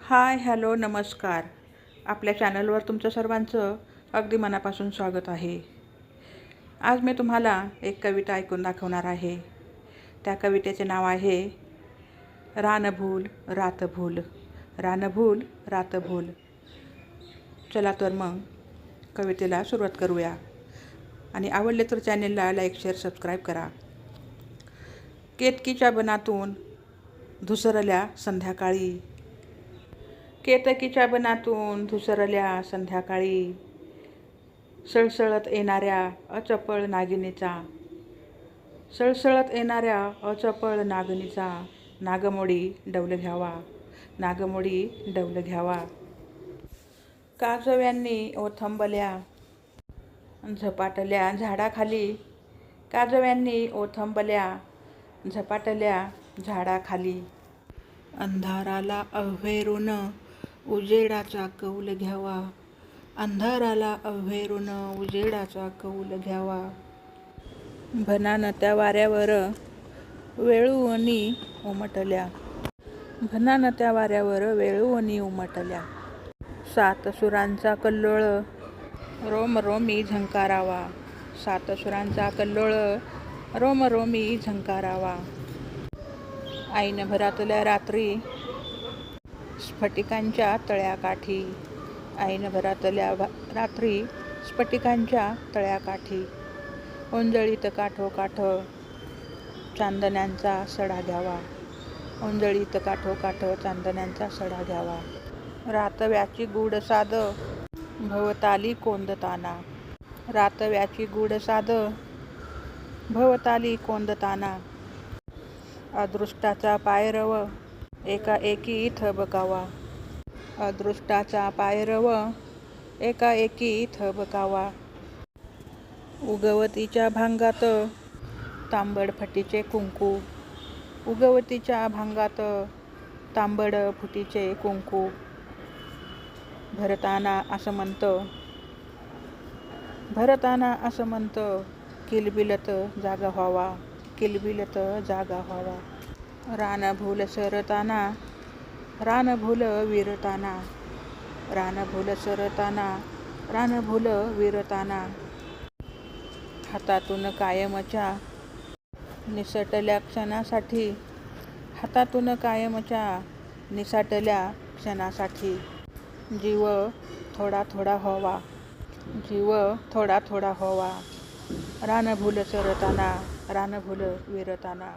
Hi hello नमस्कार. आपल्या चॅनलवर तुमचं सर्वांचं अगदी मनापासून स्वागत आहे. आज मी तुम्हाला एक कविता ऐकून दाखवणार आहे. त्या कवितेचे नाव आहे रानभूल रातभूल. रानभूल रातभूल. चला तर मग कवितेला सुरुवात करूया. आणि आवडले तर चॅनेलला लाईक शेअर सबस्क्राईब करा. केतकीच्या बनातून धुसरल्या संध्याकाळी. केतकीच्या बनातून धुसरल्या संध्याकाळी. सळसळत येणाऱ्या अचपळ नागिनीचा. सळसळत येणाऱ्या अचपळ नागिनीचा. नागमोडी डौल घ्यावा. नागमोडी डौल घ्यावा. काजव्यांनी ओथंबल्या झपाटल्या झाडाखाली. काजव्यांनी ओथंबल्या झपाटल्या झाडाखाली. अंधाराला अव्हेरून उजेडाचा कौल घ्यावा. अंधाराला अव्हेरून उजेडाचा कौल घ्यावा. भनान त्या वाऱ्यावर वेळुवनी उमटल्या. भनान त्या वाऱ्यावर वेळुवनी उमटल्या. सात सुरांचा कल्लोळ रोमरोमी झंकारावा. सात सुरांचा कल्लोळ रोमरोमी झंकारावा. ऐनभरातल्या रात्री स्फटिकांच्या तळ्याकाठी. ऐनभरातल्या रात्री स्फटिकांच्या तळ्याकाठी. ओंजळीत काठोकाठ चांदण्यांचा सडा घ्यावा. ओंजळीत काठोकाठ चांदण्यांचा सडा घ्यावा. रातव्याची गूढ साद भवताली कोंदताना. रातव्याची गूढ साद भवताली कोंदताना. अदृष्टाचा पायरव एकाएकी थबकावा. अदृष्टाचा पायरव एकाएकी थबकावा. उगवतीच्या भांगात तांबड फटीचे कुंकू. उगवतीच्या भांगात तांबड फुटीचे कुंकू. भरताना आसमंत भरताना आसमंत. किलबिलत जागा व्हावा. किलबिलत जागा व्हावा. रानभूल सरताना रानभूल विरताना. रानभूल सरताना रानभूल विरताना. हातातून कायमच्या निसटल्या क्षणासाठी. हातातून कायमच्या निसटल्या क्षणासाठी. जीव थोडा थोडा व्हावा. जीव थोडा थोडा व्हावा. रानभूल सरताना रानभूल विरताना.